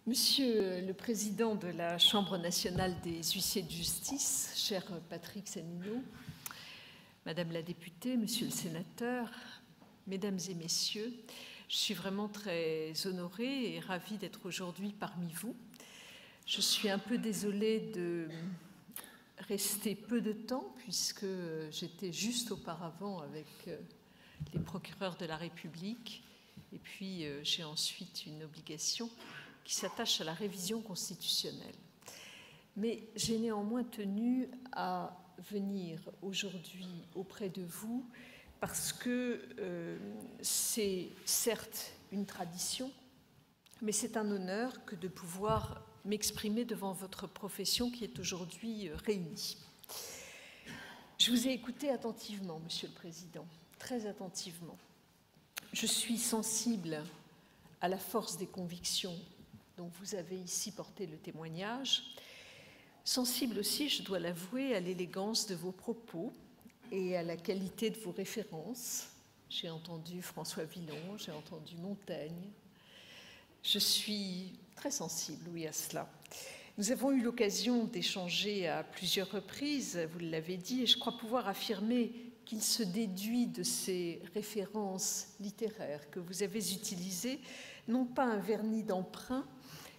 Monsieur le Président de la Chambre nationale des huissiers de justice, cher Patrick Sanino, Madame la députée, Monsieur le sénateur, Mesdames et Messieurs, je suis vraiment très honorée et ravie d'être aujourd'hui parmi vous. Je suis un peu désolée de rester peu de temps puisque j'étais juste auparavant avec les procureurs de la République et puis j'ai ensuite une obligation qui s'attache à la révision constitutionnelle. Mais j'ai néanmoins tenu à venir aujourd'hui auprès de vous parce que c'est certes une tradition, mais c'est un honneur que de pouvoir m'exprimer devant votre profession qui est aujourd'hui réunie. Je vous ai écouté attentivement, Monsieur le Président, très attentivement. Je suis sensible à la force des convictions dont vous avez ici porté le témoignage, sensible aussi, je dois l'avouer, à l'élégance de vos propos et à la qualité de vos références. J'ai entendu François Villon, j'ai entendu Montaigne. Je suis très sensible, oui, à cela. Nous avons eu l'occasion d'échanger à plusieurs reprises, vous l'avez dit, et je crois pouvoir affirmer qu'il se déduit de ces références littéraires que vous avez utilisées, non pas un vernis d'emprunt,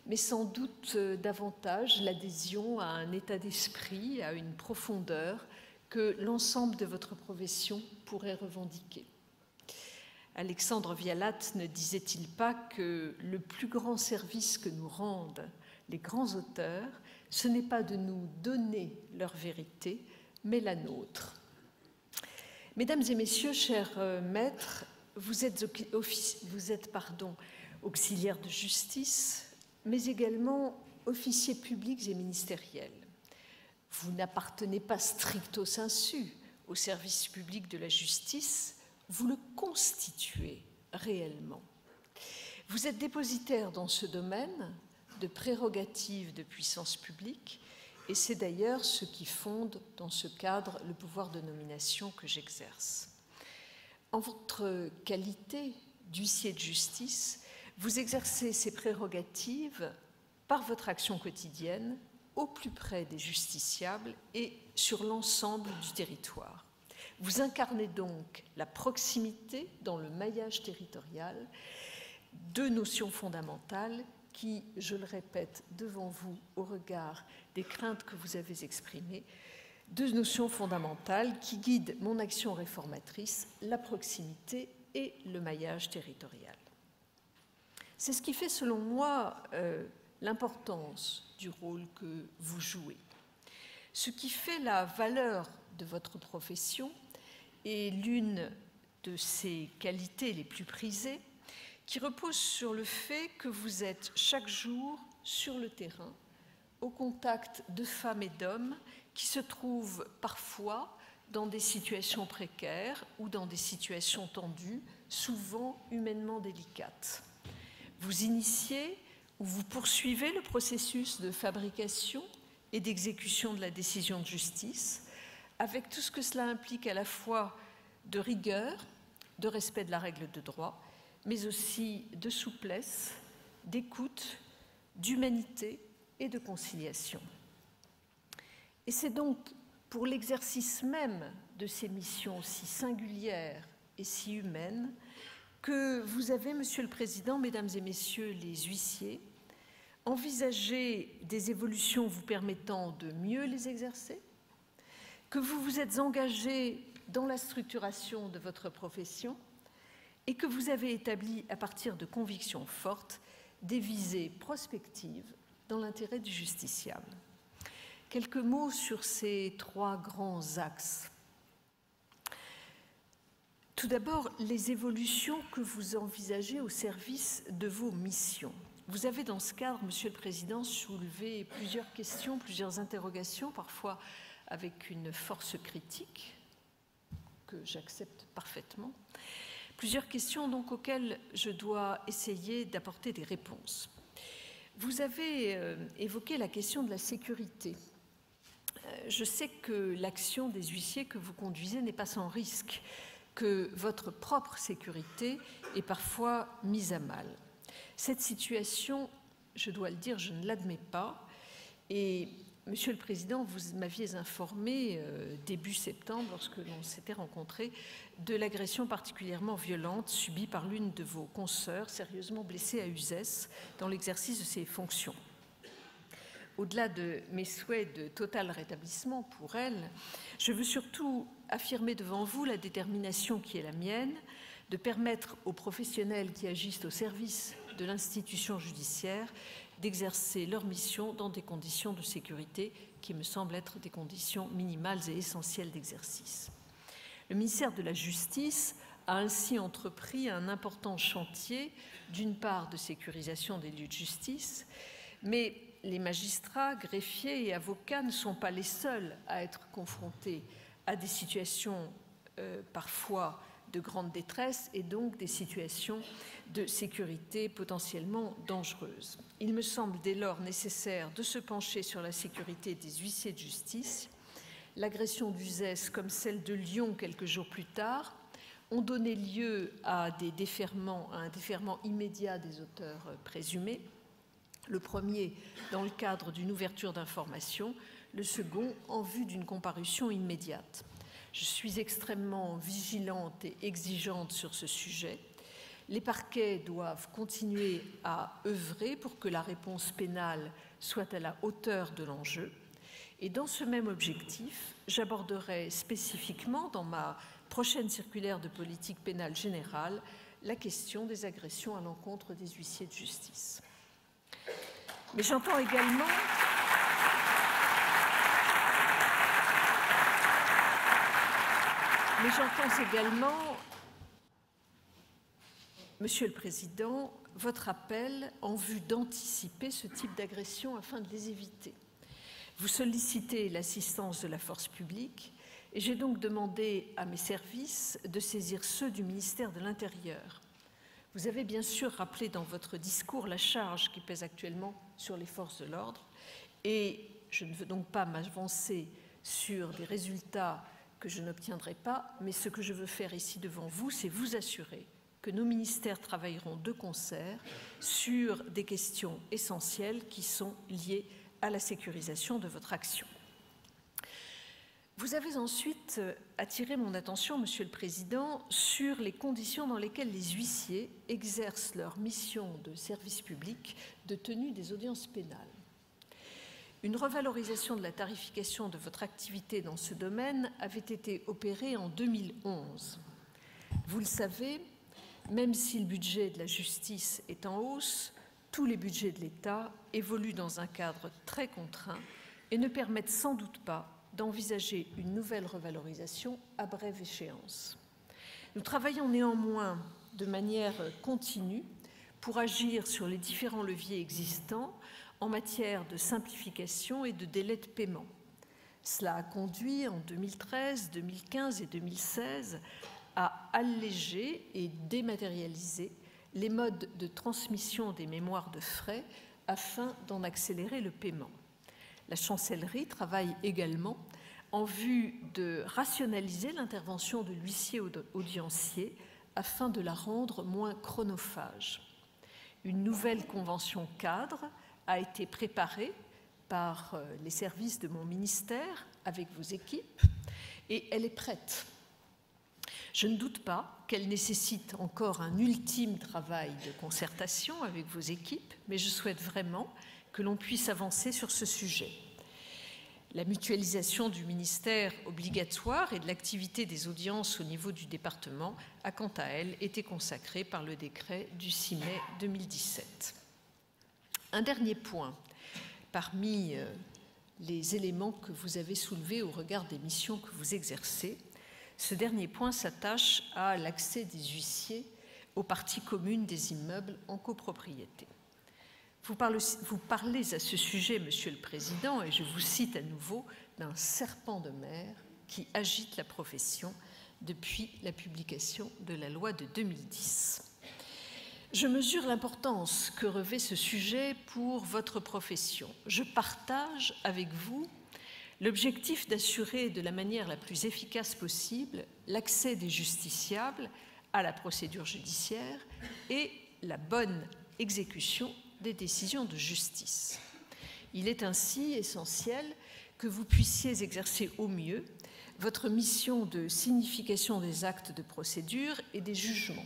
mais sans doute davantage l'adhésion à un état d'esprit, à une profondeur que l'ensemble de votre profession pourrait revendiquer. Alexandre Vialat ne disait-il pas que le plus grand service que nous rendent les grands auteurs, ce n'est pas de nous donner leur vérité, mais la nôtre. Mesdames et messieurs, chers maîtres, vous êtes auxiliaires de justice, mais également officiers publics et ministériels. Vous n'appartenez pas stricto sensu au service public de la justice, vous le constituez réellement. Vous êtes dépositaire dans ce domaine de prérogatives de puissance publique, et c'est d'ailleurs ce qui fonde dans ce cadre le pouvoir de nomination que j'exerce. En votre qualité d'huissier de justice, vous exercez ces prérogatives par votre action quotidienne au plus près des justiciables et sur l'ensemble du territoire. Vous incarnez donc la proximité dans le maillage territorial, deux notions fondamentales qui, je le répète devant vous au regard des craintes que vous avez exprimées, deux notions fondamentales qui guident mon action réformatrice, la proximité et le maillage territorial. C'est ce qui fait, selon moi, l'importance du rôle que vous jouez. Ce qui fait la valeur de votre profession est l'une de ses qualités les plus prisées, qui repose sur le fait que vous êtes chaque jour sur le terrain, au contact de femmes et d'hommes qui se trouvent parfois dans des situations précaires ou dans des situations tendues, souvent humainement délicates. Vous initiez ou vous poursuivez le processus de fabrication et d'exécution de la décision de justice, avec tout ce que cela implique à la fois de rigueur, de respect de la règle de droit, mais aussi de souplesse, d'écoute, d'humanité et de conciliation. Et c'est donc pour l'exercice même de ces missions si singulières et si humaines que vous avez, Monsieur le Président, Mesdames et Messieurs les huissiers, envisagé des évolutions vous permettant de mieux les exercer, que vous vous êtes engagé dans la structuration de votre profession et que vous avez établi, à partir de convictions fortes, des visées prospectives dans l'intérêt du justiciable. Quelques mots sur ces trois grands axes. Tout d'abord, les évolutions que vous envisagez au service de vos missions. Vous avez dans ce cadre, Monsieur le Président, soulevé plusieurs questions, plusieurs interrogations, parfois avec une force critique, que j'accepte parfaitement. Plusieurs questions donc auxquelles je dois essayer d'apporter des réponses. Vous avez évoqué la question de la sécurité. Je sais que l'action des huissiers que vous conduisez n'est pas sans risque, que votre propre sécurité est parfois mise à mal. Cette situation je dois le dire, je ne l'admets pas. Et, Monsieur le Président, vous m'aviez informé début septembre, lorsque l'on s'était rencontrés, de l'agression particulièrement violente subie par l'une de vos consoeurs, sérieusement blessée à Uzès, dans l'exercice de ses fonctions. Au-delà de mes souhaits de total rétablissement pour elle, je veux surtout affirmer devant vous la détermination qui est la mienne de permettre aux professionnels qui agissent au service de l'institution judiciaire d'exercer leur mission dans des conditions de sécurité qui me semblent être des conditions minimales et essentielles d'exercice. Le ministère de la Justice a ainsi entrepris un important chantier, d'une part de sécurisation des lieux de justice, mais les magistrats, greffiers et avocats ne sont pas les seuls à être confrontés à des situations parfois de grande détresse et donc des situations de sécurité potentiellement dangereuses. Il me semble dès lors nécessaire de se pencher sur la sécurité des huissiers de justice. L'agression d'Uzès, comme celle de Lyon quelques jours plus tard, ont donné lieu à un déferment immédiat des auteurs présumés. Le premier dans le cadre d'une ouverture d'information, le second en vue d'une comparution immédiate. Je suis extrêmement vigilante et exigeante sur ce sujet. Les parquets doivent continuer à œuvrer pour que la réponse pénale soit à la hauteur de l'enjeu. Et dans ce même objectif, j'aborderai spécifiquement dans ma prochaine circulaire de politique pénale générale la question des agressions à l'encontre des huissiers de justice. Mais j'entends également Monsieur le Président, votre appel en vue d'anticiper ce type d'agression afin de les éviter. Vous sollicitez l'assistance de la force publique et j'ai donc demandé à mes services de saisir ceux du ministère de l'Intérieur. Vous avez bien sûr rappelé dans votre discours la charge qui pèse actuellement sur les forces de l'ordre et je ne veux donc pas m'avancer sur des résultats que je n'obtiendrai pas, mais ce que je veux faire ici devant vous, c'est vous assurer que nos ministères travailleront de concert sur des questions essentielles qui sont liées à la sécurisation de votre action. Vous avez ensuite attiré mon attention, Monsieur le Président, sur les conditions dans lesquelles les huissiers exercent leur mission de service public de tenue des audiences pénales. Une revalorisation de la tarification de votre activité dans ce domaine avait été opérée en 2011. Vous le savez, même si le budget de la justice est en hausse, tous les budgets de l'État évoluent dans un cadre très contraint et ne permettent sans doute pas d'envisager une nouvelle revalorisation à brève échéance. Nous travaillons néanmoins de manière continue pour agir sur les différents leviers existants en matière de simplification et de délai de paiement. Cela a conduit en 2013, 2015 et 2016 à alléger et dématérialiser les modes de transmission des mémoires de frais afin d'en accélérer le paiement. La Chancellerie travaille également en vue de rationaliser l'intervention de l'huissier audiencier afin de la rendre moins chronophage. Une nouvelle convention cadre a été préparée par les services de mon ministère avec vos équipes et elle est prête. Je ne doute pas qu'elle nécessite encore un ultime travail de concertation avec vos équipes, mais je souhaite vraiment que l'on puisse avancer sur ce sujet. La mutualisation du ministère obligatoire et de l'activité des audiences au niveau du département a quant à elle été consacrée par le décret du 6 mai 2017. Un dernier point, parmi les éléments que vous avez soulevés au regard des missions que vous exercez, ce dernier point s'attache à l'accès des huissiers aux parties communes des immeubles en copropriété. Vous parlez à ce sujet, Monsieur le Président, et je vous cite à nouveau, d'un serpent de mer qui agite la profession depuis la publication de la loi de 2010. Je mesure l'importance que revêt ce sujet pour votre profession. Je partage avec vous l'objectif d'assurer de la manière la plus efficace possible l'accès des justiciables à la procédure judiciaire et la bonne exécution des décisions de justice. Il est ainsi essentiel que vous puissiez exercer au mieux votre mission de signification des actes de procédure et des jugements.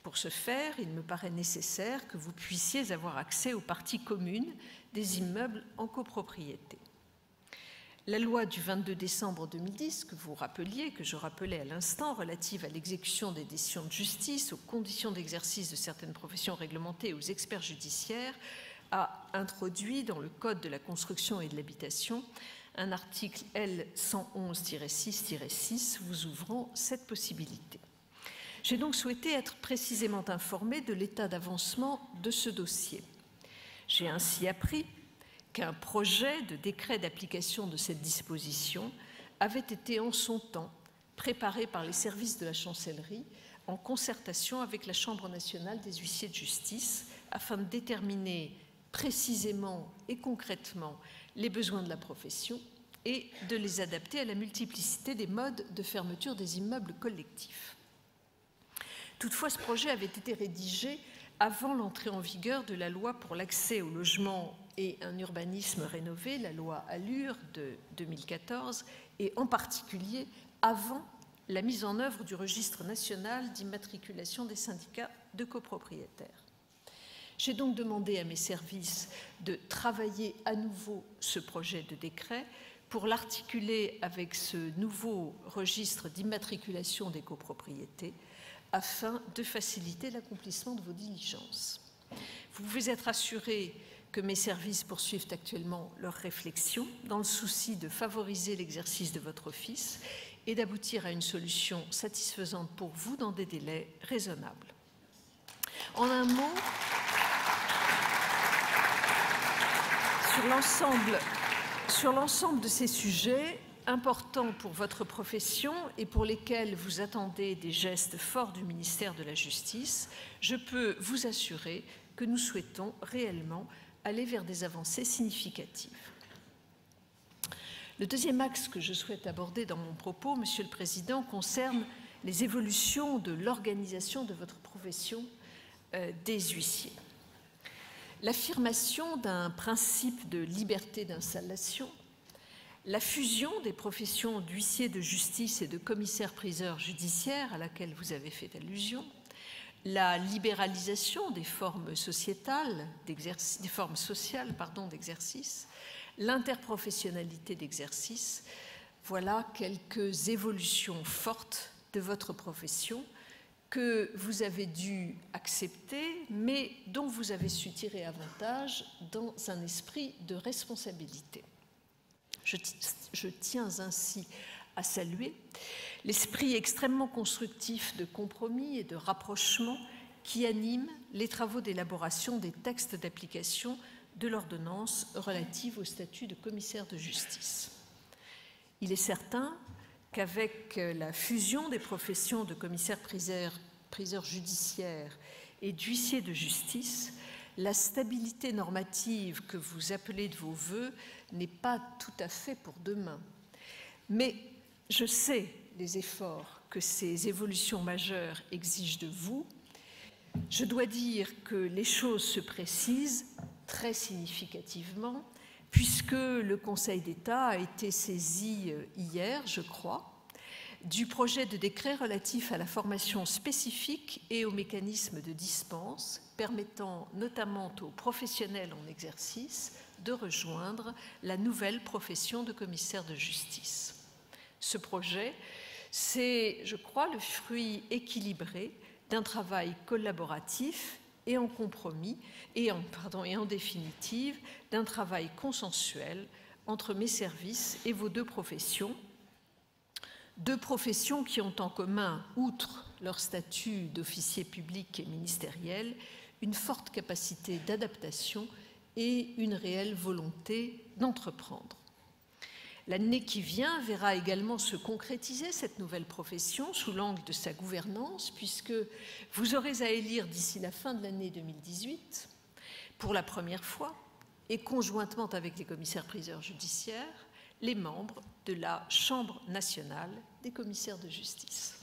Pour ce faire, il me paraît nécessaire que vous puissiez avoir accès aux parties communes des immeubles en copropriété. La loi du 22 décembre 2010, que vous rappeliez, que je rappelais à l'instant, relative à l'exécution des décisions de justice, aux conditions d'exercice de certaines professions réglementées et aux experts judiciaires, a introduit dans le Code de la construction et de l'habitation un article L111-6-6 vous ouvrant cette possibilité. J'ai donc souhaité être précisément informée de l'état d'avancement de ce dossier. J'ai ainsi appris qu'un projet de décret d'application de cette disposition avait été en son temps préparé par les services de la Chancellerie en concertation avec la Chambre nationale des huissiers de justice afin de déterminer précisément et concrètement les besoins de la profession et de les adapter à la multiplicité des modes de fermeture des immeubles collectifs. Toutefois, ce projet avait été rédigé avant l'entrée en vigueur de la loi pour l'accès au logement et un urbanisme rénové, la loi ALUR de 2014, et en particulier avant la mise en œuvre du registre national d'immatriculation des syndicats de copropriétaires. J'ai donc demandé à mes services de travailler à nouveau ce projet de décret pour l'articuler avec ce nouveau registre d'immatriculation des copropriétés afin de faciliter l'accomplissement de vos diligences. Vous pouvez être assuré que mes services poursuivent actuellement leurs réflexions dans le souci de favoriser l'exercice de votre office et d'aboutir à une solution satisfaisante pour vous dans des délais raisonnables. En un mot, sur l'ensemble de ces sujets importants pour votre profession et pour lesquels vous attendez des gestes forts du ministère de la Justice, je peux vous assurer que nous souhaitons réellement aller vers des avancées significatives. Le deuxième axe que je souhaite aborder dans mon propos, Monsieur le Président, concerne les évolutions de l'organisation de votre profession des huissiers. L'affirmation d'un principe de liberté d'installation, la fusion des professions d'huissier de justice et de commissaire-priseur judiciaire à laquelle vous avez fait allusion, la libéralisation des formes sociales d'exercice, l'interprofessionnalité d'exercice, voilà quelques évolutions fortes de votre profession que vous avez dû accepter, mais dont vous avez su tirer avantage dans un esprit de responsabilité. Je tiens ainsi à saluer l'esprit extrêmement constructif de compromis et de rapprochement qui anime les travaux d'élaboration des textes d'application de l'ordonnance relative au statut de commissaire de justice. Il est certain qu'avec la fusion des professions de commissaire-priseur judiciaire et d'huissier de justice, la stabilité normative que vous appelez de vos vœux n'est pas tout à fait pour demain. Mais je sais les efforts que ces évolutions majeures exigent de vous. Je dois dire que les choses se précisent très significativement, puisque le Conseil d'État a été saisi hier, je crois, du projet de décret relatif à la formation spécifique et aux mécanismes de dispense, permettant notamment aux professionnels en exercice de rejoindre la nouvelle profession de commissaire de justice. Ce projet, c'est, je crois, le fruit équilibré d'un travail collaboratif et en compromis, et en définitive, d'un travail consensuel entre mes services et vos deux professions qui ont en commun, outre leur statut d'officier public et ministériel, une forte capacité d'adaptation et une réelle volonté d'entreprendre. L'année qui vient verra également se concrétiser cette nouvelle profession sous l'angle de sa gouvernance, puisque vous aurez à élire d'ici la fin de l'année 2018, pour la première fois, et conjointement avec les commissaires-priseurs judiciaires, les membres de la Chambre nationale des commissaires de justice.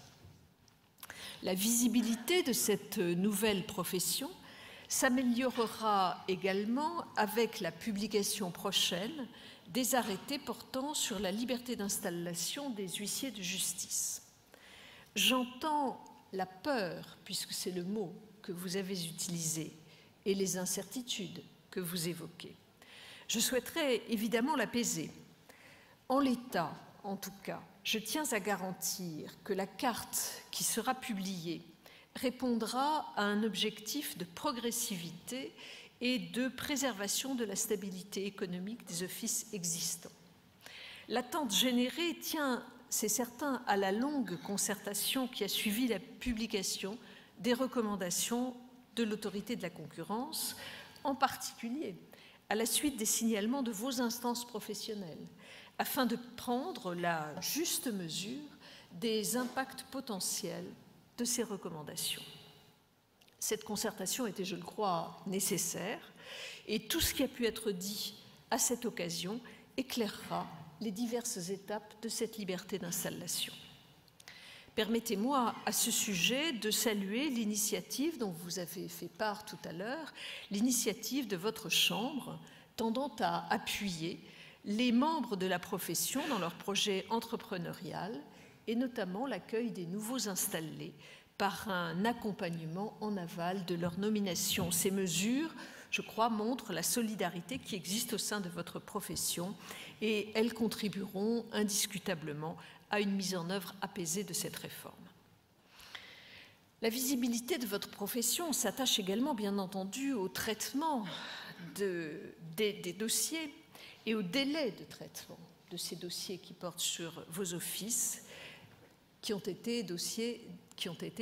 La visibilité de cette nouvelle profession, s'améliorera également avec la publication prochaine des arrêtés portant sur la liberté d'installation des huissiers de justice. J'entends la peur, puisque c'est le mot que vous avez utilisé, et les incertitudes que vous évoquez. Je souhaiterais évidemment l'apaiser. En l'état, en tout cas, je tiens à garantir que la carte qui sera publiée répondra à un objectif de progressivité et de préservation de la stabilité économique des offices existants. L'attente générée tient, c'est certain, à la longue concertation qui a suivi la publication des recommandations de l'autorité de la concurrence, en particulier à la suite des signalements de vos instances professionnelles, afin de prendre la juste mesure des impacts potentiels de ces recommandations. Cette concertation était, je le crois, nécessaire, et tout ce qui a pu être dit à cette occasion éclairera les diverses étapes de cette liberté d'installation. Permettez-moi à ce sujet de saluer l'initiative dont vous avez fait part tout à l'heure, l'initiative de votre Chambre tendant à appuyer les membres de la profession dans leur projet entrepreneurial et notamment l'accueil des nouveaux installés par un accompagnement en aval de leur nomination. Ces mesures, je crois, montrent la solidarité qui existe au sein de votre profession et elles contribueront indiscutablement à une mise en œuvre apaisée de cette réforme. La visibilité de votre profession s'attache également, bien entendu, au traitement des dossiers et au délai de traitement de ces dossiers qui portent sur vos offices, qui ont été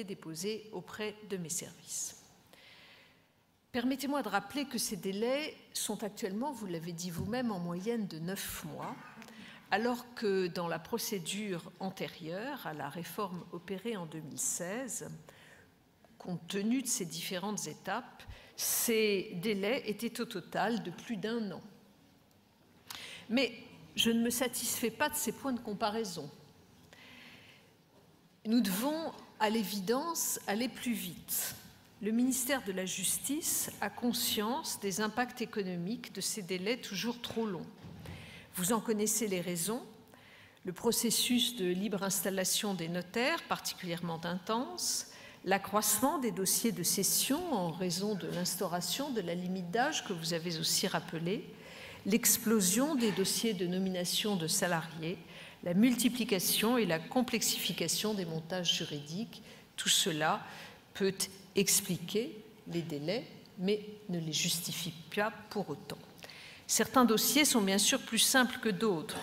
déposés auprès de mes services. Permettez-moi de rappeler que ces délais sont actuellement, vous l'avez dit vous-même, en moyenne de 9 mois, alors que dans la procédure antérieure à la réforme opérée en 2016, compte tenu de ces différentes étapes, ces délais étaient au total de plus d'1 an. Mais je ne me satisfais pas de ces points de comparaison. Nous devons, à l'évidence, aller plus vite. Le ministère de la Justice a conscience des impacts économiques de ces délais toujours trop longs. Vous en connaissez les raisons. Le processus de libre installation des notaires, particulièrement intense, l'accroissement des dossiers de cession en raison de l'instauration de la limite d'âge que vous avez aussi rappelée, l'explosion des dossiers de nomination de salariés, la multiplication et la complexification des montages juridiques, tout cela peut expliquer les délais, mais ne les justifie pas pour autant. Certains dossiers sont bien sûr plus simples que d'autres.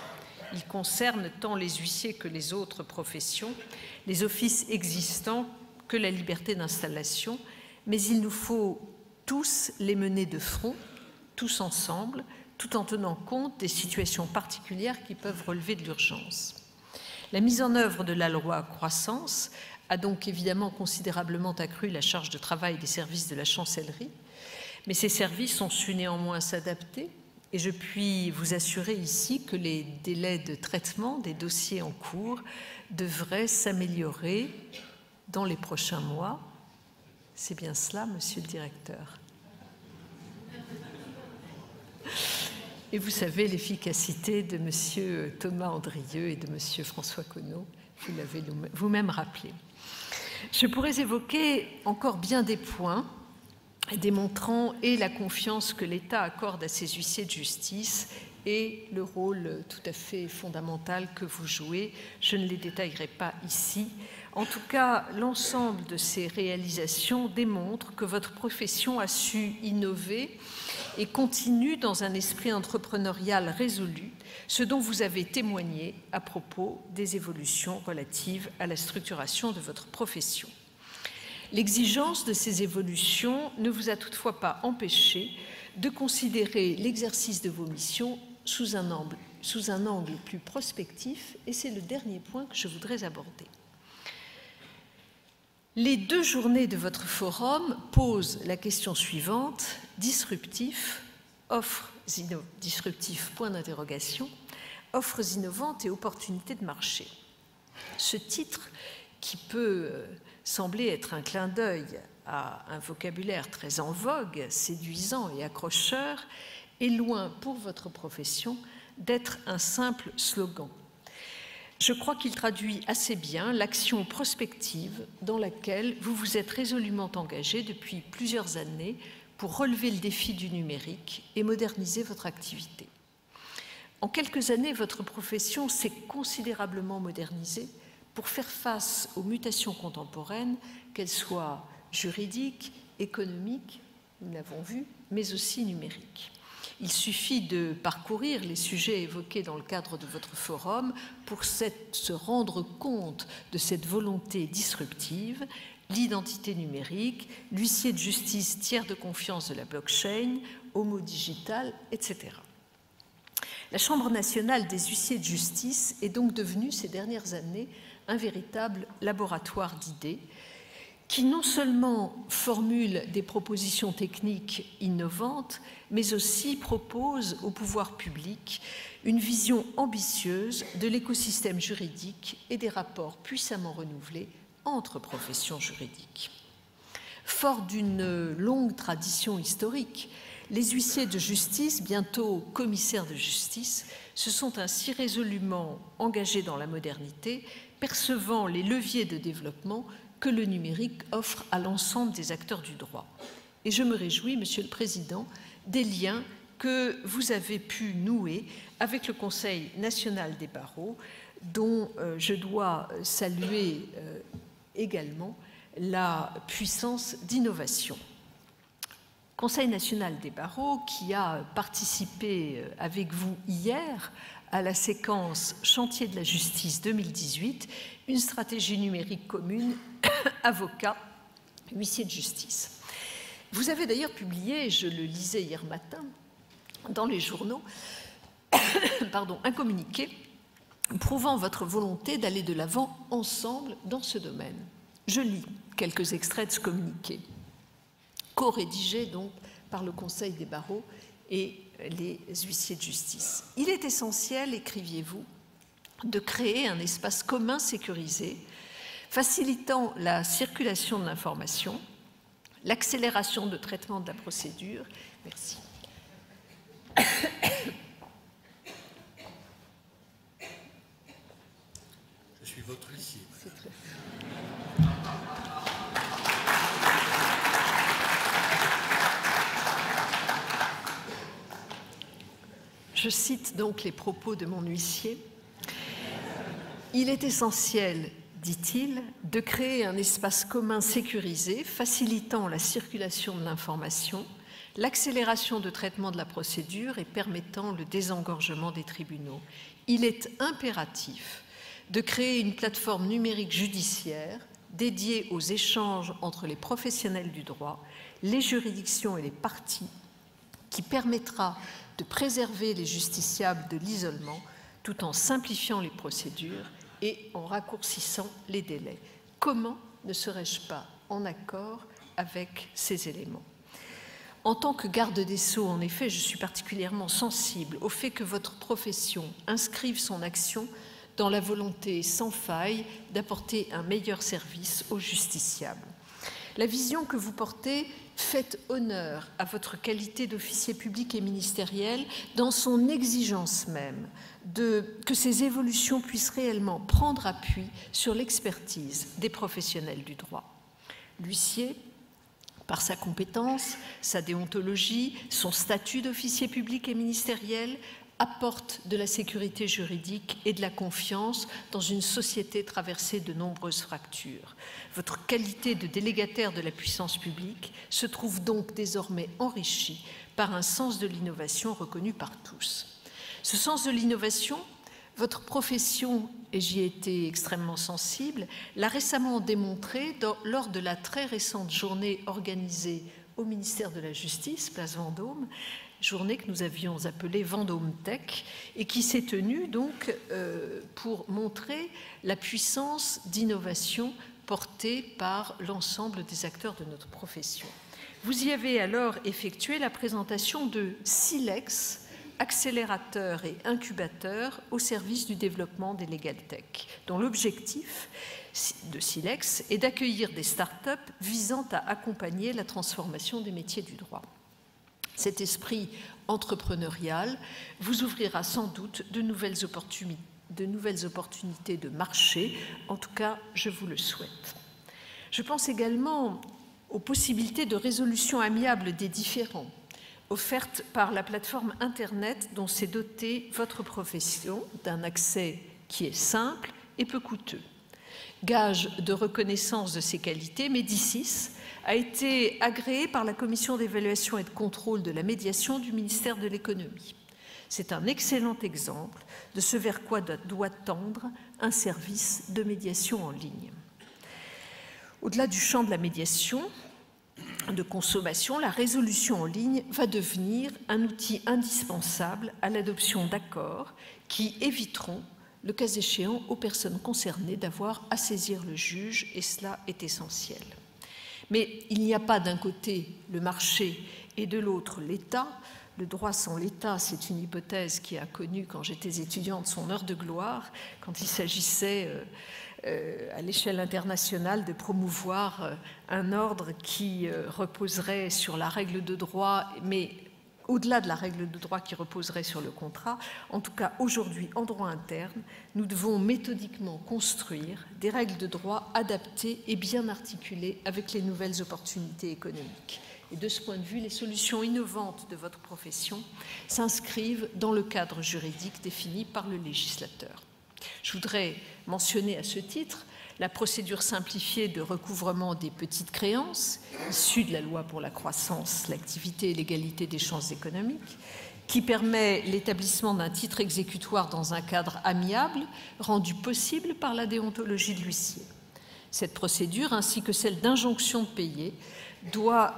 Ils concernent tant les huissiers que les autres professions, les offices existants que la liberté d'installation, mais il nous faut tous les mener de front, tous ensemble, tout en tenant compte des situations particulières qui peuvent relever de l'urgence. La mise en œuvre de la loi Croissance a donc évidemment considérablement accru la charge de travail des services de la chancellerie, mais ces services ont su néanmoins s'adapter et je puis vous assurer ici que les délais de traitement des dossiers en cours devraient s'améliorer dans les prochains mois. C'est bien cela, monsieur le directeur. Et vous savez l'efficacité de M. Thomas Andrieux et de M. François Conneau, vous l'avez vous-même rappelé. Je pourrais évoquer encore bien des points démontrant et la confiance que l'État accorde à ses huissiers de justice et le rôle tout à fait fondamental que vous jouez. Je ne les détaillerai pas ici. En tout cas, l'ensemble de ces réalisations démontre que votre profession a su innover et continue dans un esprit entrepreneurial résolu, ce dont vous avez témoigné à propos des évolutions relatives à la structuration de votre profession. L'exigence de ces évolutions ne vous a toutefois pas empêché de considérer l'exercice de vos missions sous un angle plus prospectif, et c'est le dernier point que je voudrais aborder. Les 2 journées de votre forum posent la question suivante: disruptif, disruptif, point d'interrogation, offres innovantes et opportunités de marché. Ce titre, qui peut sembler être un clin d'œil à un vocabulaire très en vogue, séduisant et accrocheur, est loin pour votre profession d'être un simple slogan. Je crois qu'il traduit assez bien l'action prospective dans laquelle vous vous êtes résolument engagé depuis plusieurs années pour relever le défi du numérique et moderniser votre activité. En quelques années, votre profession s'est considérablement modernisée pour faire face aux mutations contemporaines, qu'elles soient juridiques, économiques, nous l'avons vu, mais aussi numériques. Il suffit de parcourir les sujets évoqués dans le cadre de votre forum pour se rendre compte de cette volonté disruptive, l'identité numérique, l'huissier de justice tiers de confiance de la blockchain, homo digital, etc. La Chambre nationale des huissiers de justice est donc devenue ces dernières années un véritable laboratoire d'idées qui non seulement formule des propositions techniques innovantes, mais aussi propose au pouvoir public une vision ambitieuse de l'écosystème juridique et des rapports puissamment renouvelés entre professions juridiques. Fort d'une longue tradition historique, les huissiers de justice, bientôt commissaires de justice, se sont ainsi résolument engagés dans la modernité, percevant les leviers de développement que le numérique offre à l'ensemble des acteurs du droit. Et je me réjouis, Monsieur le Président, des liens que vous avez pu nouer avec le Conseil national des barreaux, dont je dois saluer également la puissance d'innovation. Conseil national des barreaux qui a participé avec vous hier à la séquence Chantier de la justice 2018, une stratégie numérique commune, avocats, huissiers de justice. Vous avez d'ailleurs publié, je le lisais hier matin, dans les journaux, un communiqué prouvant votre volonté d'aller de l'avant ensemble dans ce domaine. Je lis quelques extraits de ce communiqué, co-rédigé donc par le Conseil des barreaux et les huissiers de justice. Il est essentiel, écriviez-vous, de créer un espace commun sécurisé, facilitant la circulation de l'information, l'accélération de traitement de la procédure. Merci. Je suis votre huissier. Je cite donc les propos de mon huissier. Il est essentiel, dit-il, de créer un espace commun sécurisé, facilitant la circulation de l'information, l'accélération de traitement de la procédure et permettant le désengorgement des tribunaux. Il est impératif de créer une plateforme numérique judiciaire dédiée aux échanges entre les professionnels du droit, les juridictions et les parties, qui permettra de préserver les justiciables de l'isolement tout en simplifiant les procédures et en raccourcissant les délais. Comment ne serais-je pas en accord avec ces éléments? En tant que garde des Sceaux, en effet, je suis particulièrement sensible au fait que votre profession inscrive son action dans la volonté sans faille d'apporter un meilleur service aux justiciables. La vision que vous portez fait honneur à votre qualité d'officier public et ministériel dans son exigence même que ces évolutions puissent réellement prendre appui sur l'expertise des professionnels du droit. L'huissier, par sa compétence, sa déontologie, son statut d'officier public et ministériel, apporte de la sécurité juridique et de la confiance dans une société traversée de nombreuses fractures. Votre qualité de délégataire de la puissance publique se trouve donc désormais enrichie par un sens de l'innovation reconnu par tous. Ce sens de l'innovation, votre profession, et j'y ai été extrêmement sensible, l'a récemment démontré lors de la très récente journée organisée au ministère de la Justice, place Vendôme, journée que nous avions appelée Vendôme Tech et qui s'est tenue donc pour montrer la puissance d'innovation portée par l'ensemble des acteurs de notre profession. Vous y avez alors effectué la présentation de Silex, accélérateur et incubateur au service du développement des Legal Tech, dont l'objectif de Silex est d'accueillir des start-up visant à accompagner la transformation des métiers du droit. Cet esprit entrepreneurial vous ouvrira sans doute de nouvelles opportunités de marché. En tout cas, je vous le souhaite. Je pense également aux possibilités de résolution amiable des différends offertes par la plateforme Internet dont s'est dotée votre profession, d'un accès qui est simple et peu coûteux. Gage de reconnaissance de ces qualités, Médicis a été agréé par la Commission d'évaluation et de contrôle de la médiation du ministère de l'Économie. C'est un excellent exemple de ce vers quoi doit tendre un service de médiation en ligne. Au-delà du champ de la médiation de consommation, la résolution en ligne va devenir un outil indispensable à l'adoption d'accords qui éviteront, le cas échéant, aux personnes concernées d'avoir à saisir le juge, et cela est essentiel. Mais il n'y a pas d'un côté le marché et de l'autre l'État. Le droit sans l'État, c'est une hypothèse qui a connu, quand j'étais étudiante, son heure de gloire, quand il s'agissait à l'échelle internationale de promouvoir un ordre qui reposerait sur la règle de droit, mais au-delà de la règle de droit qui reposerait sur le contrat. En tout cas, aujourd'hui, en droit interne, nous devons méthodiquement construire des règles de droit adaptées et bien articulées avec les nouvelles opportunités économiques. Et de ce point de vue, les solutions innovantes de votre profession s'inscrivent dans le cadre juridique défini par le législateur. Je voudrais mentionner à ce titre la procédure simplifiée de recouvrement des petites créances, issue de la loi pour la croissance, l'activité et l'égalité des chances économiques, qui permet l'établissement d'un titre exécutoire dans un cadre amiable, rendu possible par la déontologie de l'huissier. Cette procédure, ainsi que celle d'injonction de payer, doit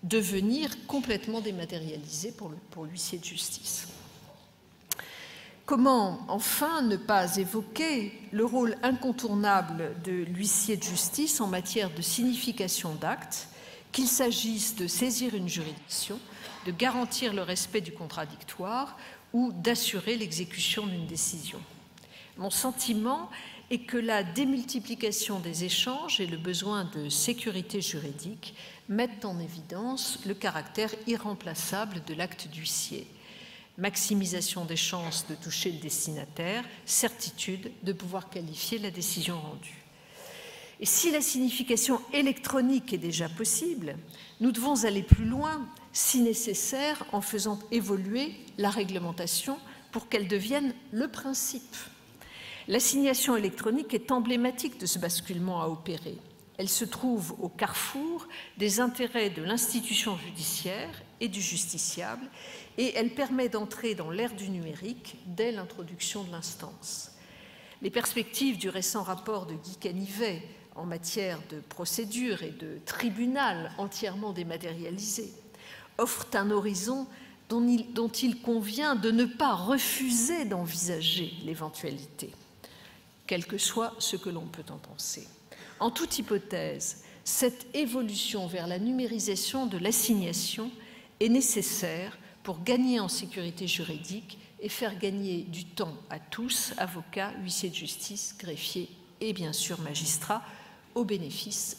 devenir complètement dématérialisée pour l'huissier de justice. Comment, enfin, ne pas évoquer le rôle incontournable de l'huissier de justice en matière de signification d'actes, qu'il s'agisse de saisir une juridiction, de garantir le respect du contradictoire ou d'assurer l'exécution d'une décision. Mon sentiment est que la démultiplication des échanges et le besoin de sécurité juridique mettent en évidence le caractère irremplaçable de l'acte d'huissier. Maximisation des chances de toucher le destinataire, certitude de pouvoir qualifier la décision rendue. Et si la signification électronique est déjà possible, nous devons aller plus loin, si nécessaire, en faisant évoluer la réglementation pour qu'elle devienne le principe. L'assignation électronique est emblématique de ce basculement à opérer. Elle se trouve au carrefour des intérêts de l'institution judiciaire et du justiciable, et elle permet d'entrer dans l'ère du numérique dès l'introduction de l'instance. Les perspectives du récent rapport de Guy Canivet en matière de procédure et de tribunal entièrement dématérialisé offrent un horizon dont il convient de ne pas refuser d'envisager l'éventualité, quel que soit ce que l'on peut en penser. En toute hypothèse, cette évolution vers la numérisation de l'assignation est nécessaire pour gagner en sécurité juridique et faire gagner du temps à tous, avocats, huissiers de justice, greffiers et bien sûr magistrats. Au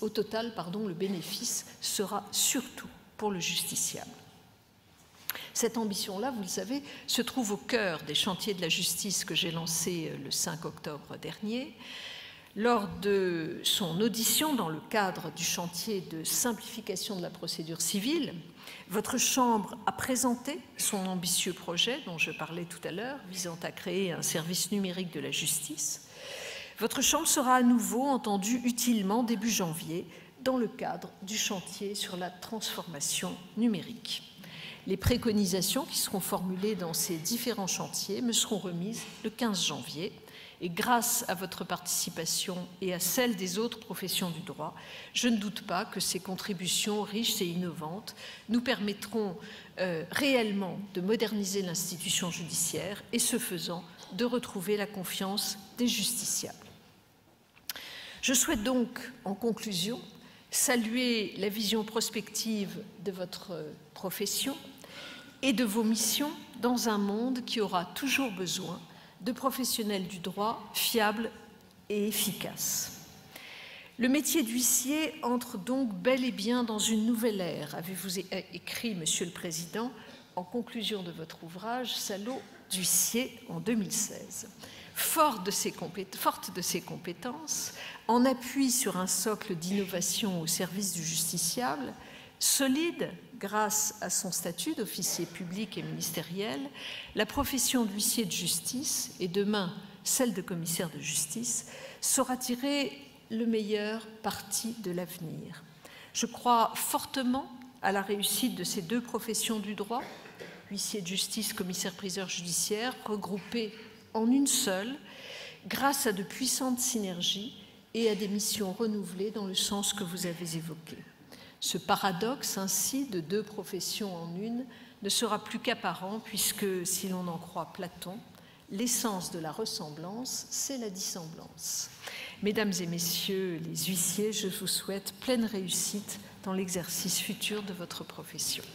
total, le bénéfice sera surtout pour le justiciable. Cette ambition-là, vous le savez, se trouve au cœur des chantiers de la justice que j'ai lancés le 5 octobre dernier. Lors de son audition dans le cadre du chantier de simplification de la procédure civile, votre Chambre a présenté son ambitieux projet, dont je parlais tout à l'heure, visant à créer un service numérique de la justice. Votre Chambre sera à nouveau entendue utilement début janvier dans le cadre du chantier sur la transformation numérique. Les préconisations qui seront formulées dans ces différents chantiers me seront remises le 15 janvier. Et grâce à votre participation et à celle des autres professions du droit, je ne doute pas que ces contributions riches et innovantes nous permettront réellement de moderniser l'institution judiciaire et, ce faisant, de retrouver la confiance des justiciables. Je souhaite donc, en conclusion, saluer la vision prospective de votre profession, et de vos missions dans un monde qui aura toujours besoin de professionnels du droit fiables et efficaces. Le métier d'huissier entre donc bel et bien dans une nouvelle ère, avez-vous écrit, Monsieur le Président, en conclusion de votre ouvrage « Salaud d'huissier » en 2016. Forte de ses compétences, en appui sur un socle d'innovation au service du justiciable, solide grâce à son statut d'officier public et ministériel, la profession d'huissier de justice, et demain celle de commissaire de justice, saura tirer le meilleur parti de l'avenir. Je crois fortement à la réussite de ces deux professions du droit, huissier de justice, commissaire-priseur judiciaire, regroupés en une seule, grâce à de puissantes synergies et à des missions renouvelées dans le sens que vous avez évoqué. Ce paradoxe, ainsi, de deux professions en une, ne sera plus qu'apparent, puisque, si l'on en croit Platon, l'essence de la ressemblance, c'est la dissemblance. Mesdames et messieurs les huissiers, je vous souhaite pleine réussite dans l'exercice futur de votre profession.